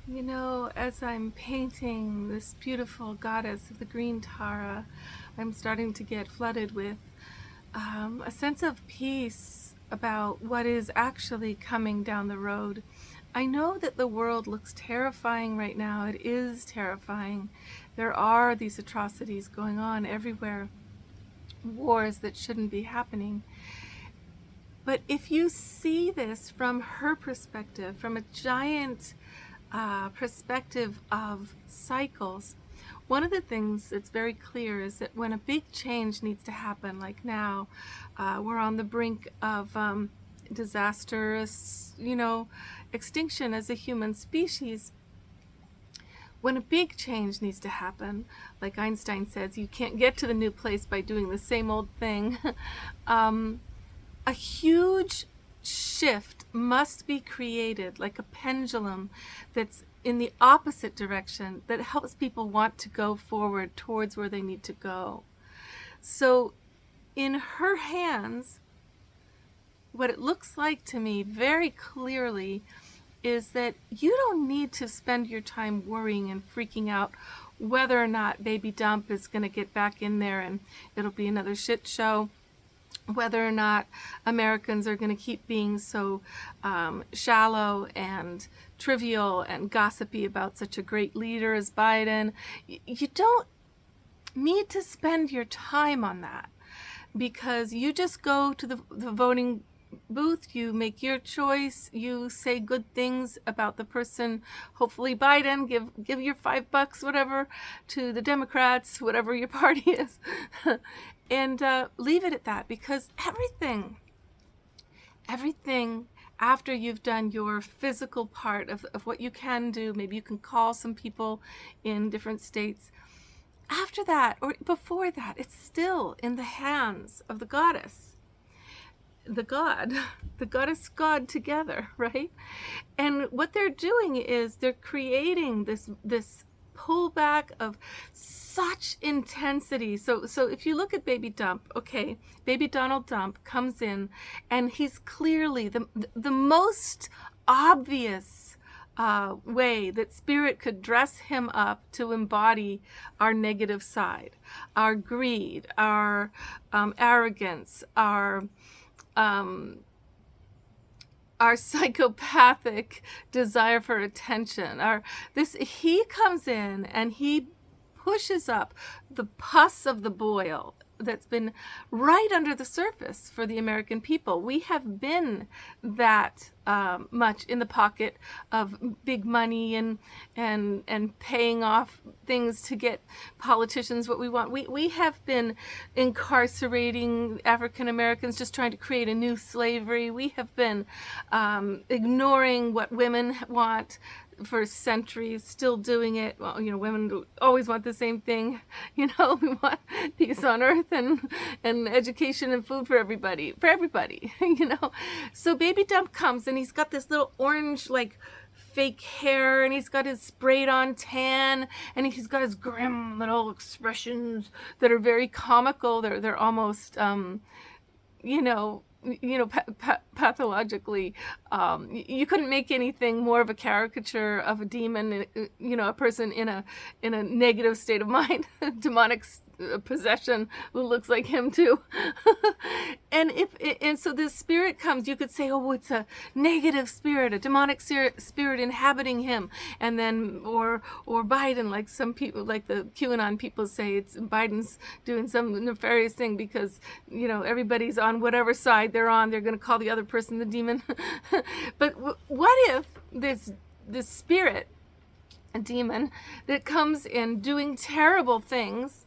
You know, as I'm painting this beautiful goddess of the green Tara, I'm starting to get flooded with a sense of peace about what is actually coming down the road. I know that the world looks terrifying right now. It is terrifying. There are these atrocities going on everywhere, wars that shouldn't be happening. But if you see this from her perspective, from a giant perspective of cycles, one of the things that's very clear is that when a big change needs to happen, like now, we're on the brink of disastrous, extinction as a human species. When a big change needs to happen, like Einstein says, you can't get to the new place by doing the same old thing. A huge shift must be created, like a pendulum that's in the opposite direction, that helps people want to go forward towards where they need to go. So in her hands, what it looks like to me very clearly is that you don't need to spend your time worrying and freaking out whether or not Baby Dump is going to get back in there and it'll be another shit show, whether or not Americans are going to keep being so shallow and trivial and gossipy about such a great leader as Biden. You don't need to spend your time on that, because you just go to the voting booth, you make your choice, you say good things about the person, hopefully Biden, give your $5, whatever, to the Democrats, whatever your party is, and leave it at that. Because everything after you've done your physical part of what you can do, maybe you can call some people in different states, after that or before that, it's still in the hands of the goddess, the god, the goddess god together, right? And what they're doing is they're creating this pullback of such intensity. So if you look at Baby Dump, okay, Baby Donald Dump comes in, and he's clearly the most obvious way that spirit could dress him up to embody our negative side, our greed, our arrogance, um, our psychopathic desire for attention. He comes in and he pushes up the pus of the boil that's been right under the surface for the American people. We have been that much in the pocket of big money and paying off things to get politicians what we want. We have been incarcerating African Americans, just trying to create a new slavery. We have been ignoring what women want for centuries, still doing it. Well, women always want the same thing. We want peace on earth and education and food for everybody, So Baby Dump comes, and he's got this little orange, like, fake hair, and he's got his sprayed on tan, and he's got his grim little expressions that are very comical. They're almost pathologically, you couldn't make anything more of a caricature of a demon, a person in a negative state of mind, demonic possession, who looks like him too. And so this spirit comes, you could say, oh, it's a negative spirit, a demonic spirit inhabiting him. And then or Biden, like some people, like the QAnon people say, it's Biden's doing some nefarious thing because everybody's on whatever side they're on, they're going to call the other person the demon. But what if this spirit, a demon, that comes in doing terrible things,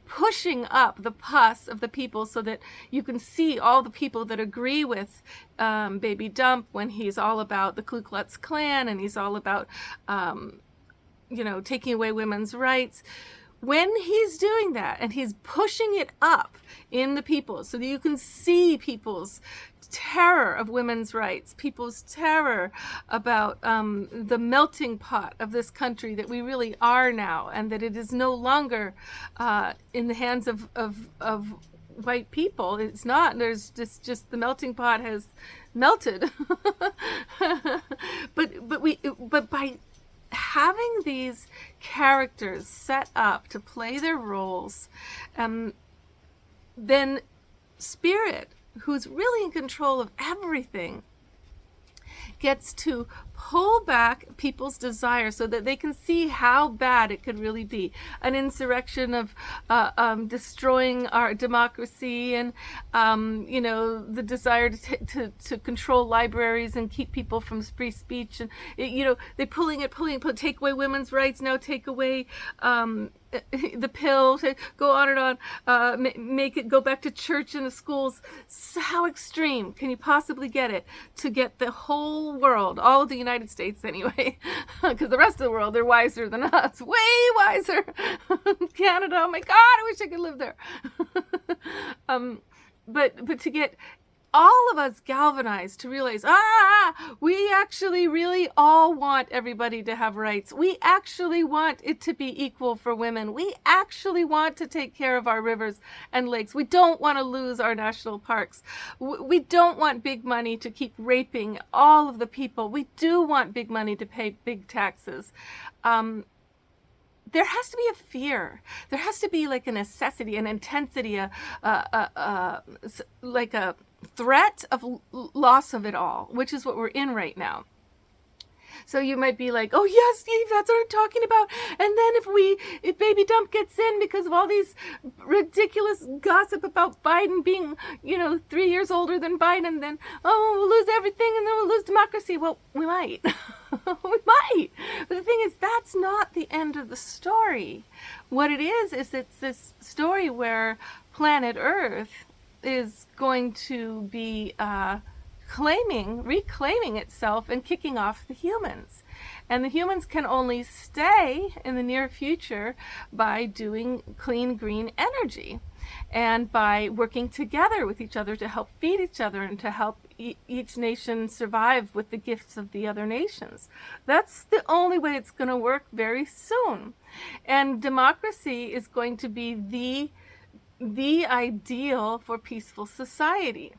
pushing up the pus of the people, so that you can see all the people that agree with Baby Dump when he's all about the Ku Klux Klan, and he's all about taking away women's rights. When he's doing that and he's pushing it up in the people, so that you can see people's terror of women's rights, people's terror about the melting pot of this country that we really are now, and that it is no longer in the hands of white people. It's not. There's just the melting pot has melted. but by having these characters set up to play their roles, then Spirit, who's really in control of everything, gets to pull back people's desire so that they can see how bad it could really be. An insurrection of destroying our democracy, and the desire to control libraries and keep people from free speech, and they're pulling, take away women's rights, now take away the pill, to go on and on, make it go back to church and the schools. So how extreme can you possibly get it to get the whole world, all of the United States anyway, because the rest of the world, they're wiser than us, way wiser. Canada, oh my God, I wish I could live there. But to get all of us galvanized to realize, we actually really all want everybody to have rights. We actually want it to be equal for women. We actually want to take care of our rivers and lakes. We don't want to lose our national parks. We don't want big money to keep raping all of the people. We do want big money to pay big taxes. There has to be a fear. There has to be like a necessity, an intensity, like a threat of loss of it all, which is what we're in right now. So you might be like, oh yes, Steve, that's what I'm talking about. And then if Baby Dump gets in because of all these ridiculous gossip about Biden being, 3 years older than Biden, then, we'll lose everything and then we'll lose democracy. Well, we might. We might. But the thing is, that's not the end of the story. What it is it's this story where planet Earth is going to be reclaiming itself and kicking off the humans. And the humans can only stay in the near future by doing clean, green energy and by working together with each other to help feed each other and to help each nation survive with the gifts of the other nations. That's the only way it's going to work very soon. And democracy is going to be the ideal for peaceful society.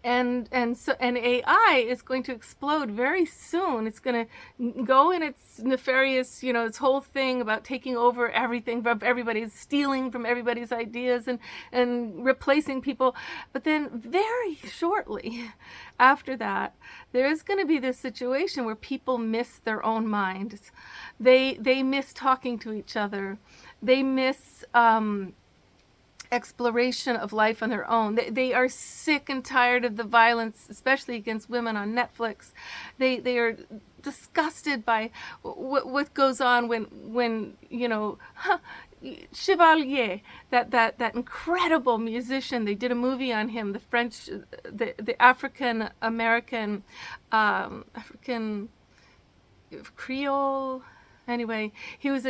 And AI is going to explode very soon. It's going to go in its nefarious, its whole thing about taking over everything from everybody's, stealing from everybody's ideas and replacing people. But then very shortly after that, there is going to be this situation where people miss their own minds. They miss talking to each other. They miss exploration of life on their own. They are sick and tired of the violence, especially against women on Netflix. They are disgusted by what goes on when Chevalier, that incredible musician. They did a movie on him, the French, the African American, African Creole. Anyway, he was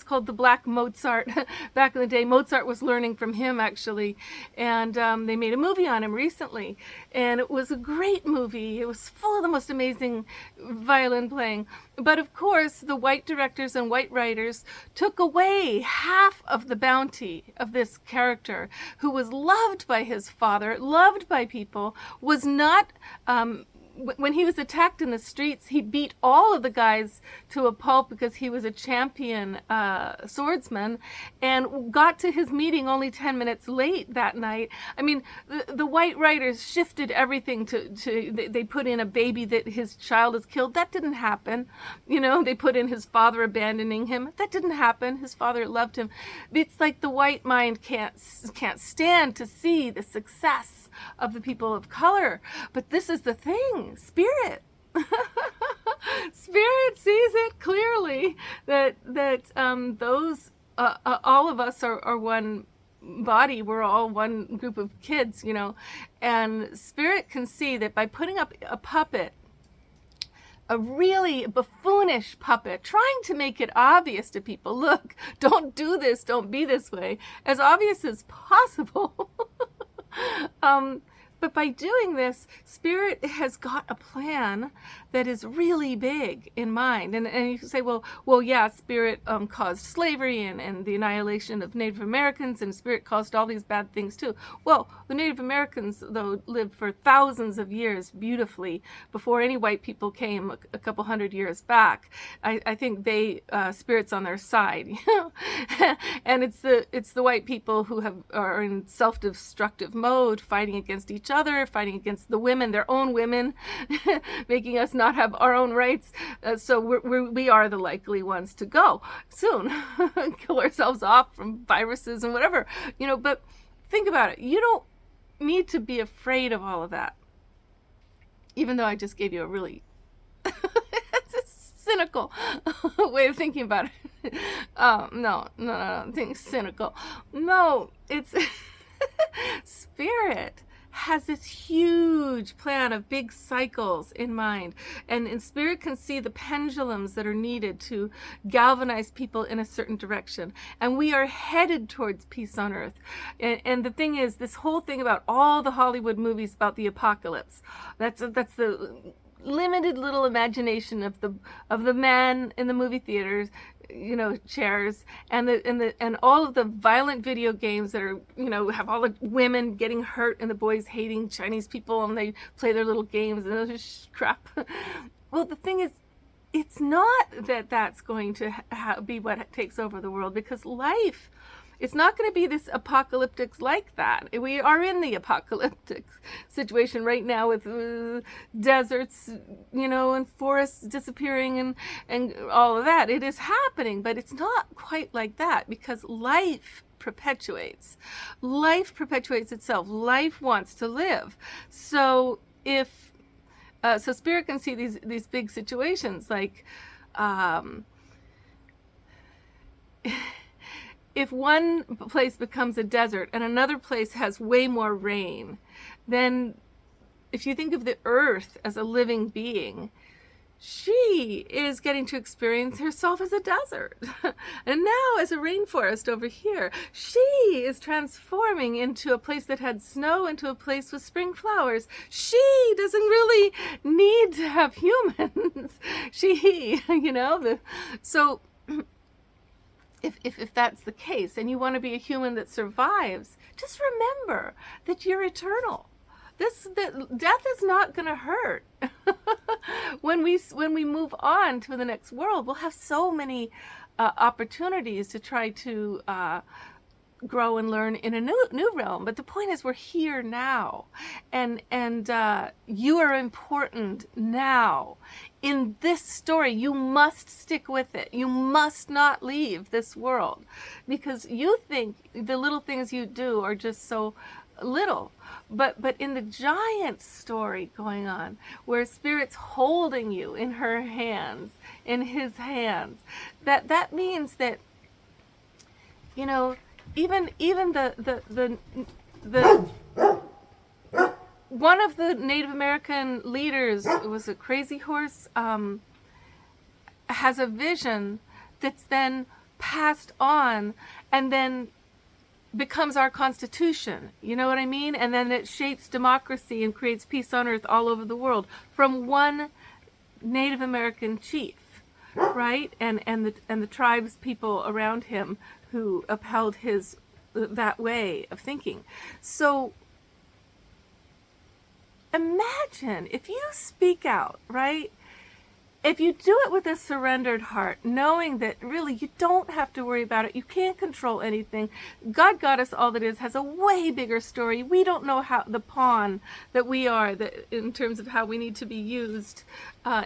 called the Black Mozart. Back in the day, Mozart was learning from him, actually. And they made a movie on him recently. And it was a great movie. It was full of the most amazing violin playing. But of course, the white directors and white writers took away half of the bounty of this character who was loved by his father, loved by people, was not... when he was attacked in the streets, he beat all of the guys to a pulp because he was a champion swordsman, and got to his meeting only 10 minutes late that night. I mean, the white writers shifted everything they put in a baby that his child is killed. That didn't happen. They put in his father abandoning him. That didn't happen. His father loved him. It's like the white mind can't stand to see the success of the people of color. But this is the thing, Spirit. Spirit sees it clearly that those all of us are one body. We're all one group of kids, and Spirit can see that by putting up a puppet, a really buffoonish puppet, trying to make it obvious to people, look, don't do this, don't be this way, as obvious as possible. But by doing this, Spirit has got a plan that is really big in mind. And you can say, well, yeah, spirit caused slavery and the annihilation of Native Americans, and spirit caused all these bad things too. Well, the Native Americans, though, lived for thousands of years beautifully before any white people came a couple hundred years back. I think they spirit's on their side, you know, and it's the white people who are in self-destructive mode, fighting against each other, fighting against the women, their own women, making us not have our own rights. So we are the likely ones to go soon, kill ourselves off from viruses and whatever, you know. But think about it. You don't need to be afraid of all of that. Even though I just gave you a really cynical way of thinking about it. No, think cynical. No, it's spirit has this huge plan of big cycles in mind, and spirit can see the pendulums that are needed to galvanize people in a certain direction, and we are headed towards peace on earth. And the thing is, this whole thing about all the Hollywood movies about the apocalypse, that's the limited little imagination of the man in the movie theaters, you know, chairs, and all of the violent video games that are, you know, have all the women getting hurt and the boys hating Chinese people, and they play their little games and it's crap. Well, the thing is, it's not that that's going to be what takes over the world, because life, it's not going to be this apocalyptic like that. We are in the apocalyptic situation right now with deserts, you know, and forests disappearing and all of that. It is happening, but it's not quite like that, because life perpetuates. Life perpetuates itself. Life wants to live. So so spirit can see these big situations like, if one place becomes a desert and another place has way more rain, then if you think of the earth as a living being, she is getting to experience herself as a desert. And now as a rainforest over here, she is transforming into a place that had snow into a place with spring flowers. She doesn't really need to have humans. She, you know, so if that's the case and you want to be a human that survives, just remember that you're eternal. That death is not going to hurt. When we move on to the next world, we'll have so many opportunities to try to grow and learn in a new realm. But the point is, we're here now, and you are important now. In this story, you must stick with it. You must not leave this world, because you think the little things you do are just so little, but in the giant story going on, where spirit's holding you in her hands, in his hands, that means that, you know, even the one of the Native American leaders, it was a Crazy Horse, has a vision that's then passed on and then becomes our Constitution. You know what I mean? And then it shapes democracy and creates peace on earth all over the world from one Native American chief, right? And the tribes people around him who upheld his that way of thinking. So imagine if you speak out, right? If you do it with a surrendered heart, knowing that really you don't have to worry about it, you can't control anything. God got us all that is, has a way bigger story. We don't know how the pawn that we are, that in terms of how we need to be used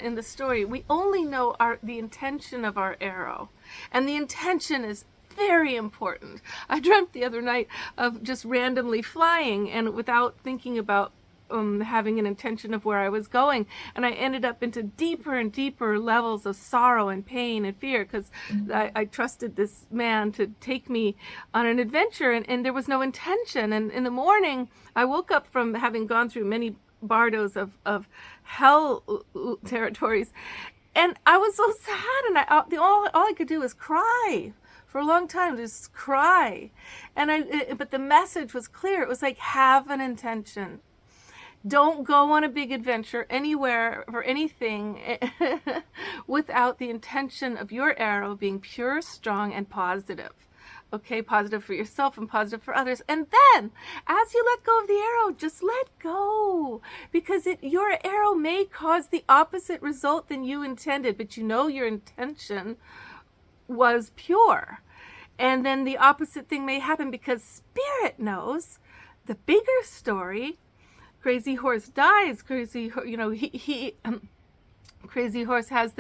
in the story. We only know the intention of our arrow, and the intention is very important. I dreamt the other night of just randomly flying and without thinking about having an intention of where I was going, and I ended up into deeper and deeper levels of sorrow and pain and fear, because I trusted this man to take me on an adventure, and there was no intention. And in the morning I woke up from having gone through many bardos of hell territories, and I was so sad, and all I could do was cry for a long time, just cry. But the message was clear. It was like, have an intention. Don't go on a big adventure anywhere for anything without the intention of your arrow being pure, strong, and positive. Okay, positive for yourself and positive for others. And then, as you let go of the arrow, just let go. Because your arrow may cause the opposite result than you intended, but you know your intention was pure. And then the opposite thing may happen because Spirit knows the bigger story. Crazy Horse dies. Crazy Horse has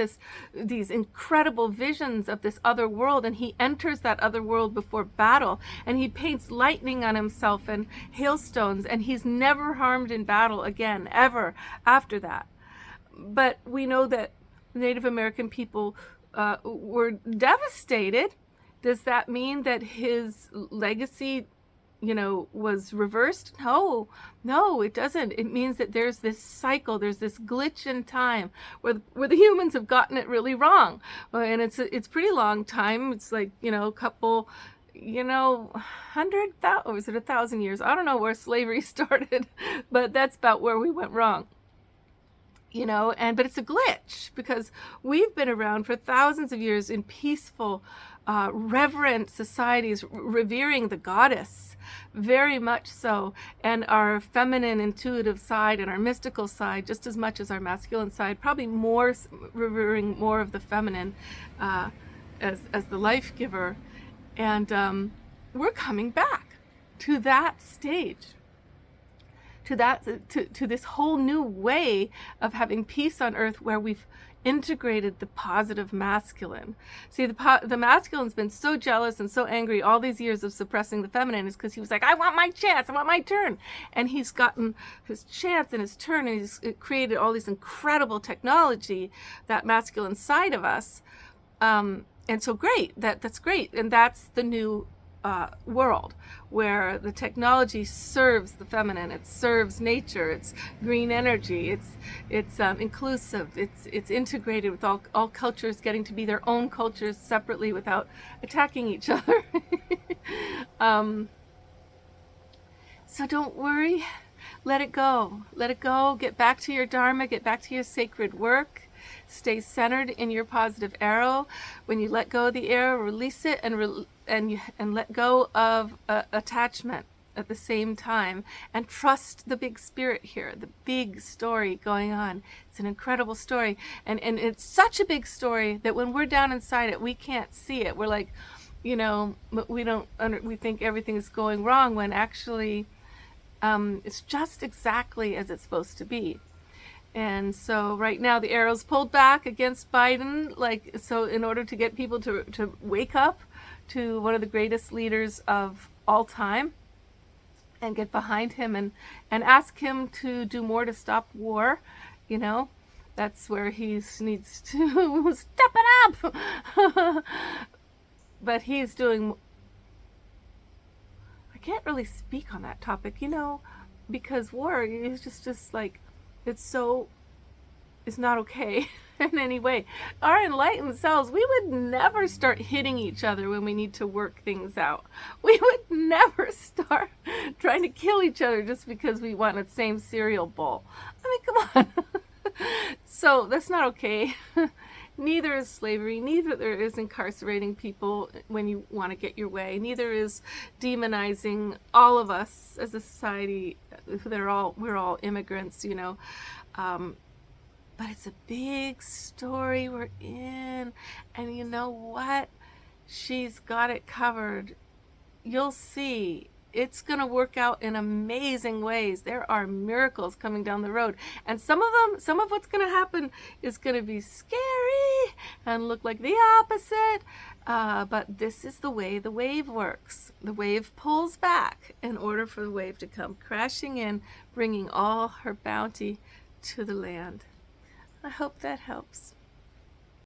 these incredible visions of this other world, and he enters that other world before battle, and he paints lightning on himself and hailstones, and he's never harmed in battle again, ever, after that. But we know that Native American people were devastated. Does that mean that his legacy was reversed? No, it doesn't. It means that there's this cycle, there's this glitch in time where the humans have gotten it really wrong. And it's pretty long time. It's like, a couple, 100,000, or is it 1,000 years? I don't know where slavery started, but that's about where we went wrong. But it's a glitch because we've been around for thousands of years in peaceful, reverent societies, revering the goddess, very much so, and our feminine intuitive side and our mystical side just as much as our masculine side, probably more revering more of the feminine as the life giver. And we're coming back to that stage, to this whole new way of having peace on earth, where we've integrated the positive masculine. See, the masculine's been so jealous and so angry all these years of suppressing the feminine is because he was like, I want my chance, I want my turn. And he's gotten his chance and his turn, and he's created all this incredible technology, that masculine side of us. And so great, that's great. And that's the new world, where the technology serves the feminine, it serves nature, it's green energy, it's inclusive, it's integrated with all cultures getting to be their own cultures separately without attacking each other. So don't worry, let it go, get back to your dharma, get back to your sacred work. Stay centered in your positive arrow. When you let go of the arrow, release it and let go of attachment at the same time, and trust the big spirit here, the big story going on. It's an incredible story, and it's such a big story that when we're down inside it, we can't see it. We're like, we think everything is going wrong, when actually it's just exactly as it's supposed to be. And so right now the arrow's pulled back against Biden, so in order to get people to wake up to one of the greatest leaders of all time and get behind him and ask him to do more to stop war. That's where he needs to step it up. But he's doing, I can't really speak on that topic, because war is just like, it's not okay in any way. Our enlightened selves, we would never start hitting each other when we need to work things out. We would never start trying to kill each other just because we want the same cereal bowl. I mean, come on. So that's not okay. Neither is slavery, neither is incarcerating people when you want to get your way, neither is demonizing all of us as a society. We're all immigrants, but it's a big story we're in, and you know what? She's got it covered. You'll see. It's going to work out in amazing ways. There are miracles coming down the road. And some of what's going to happen is going to be scary and look like the opposite. But this is the way the wave works. The wave pulls back in order for the wave to come crashing in, bringing all her bounty to the land. I hope that helps.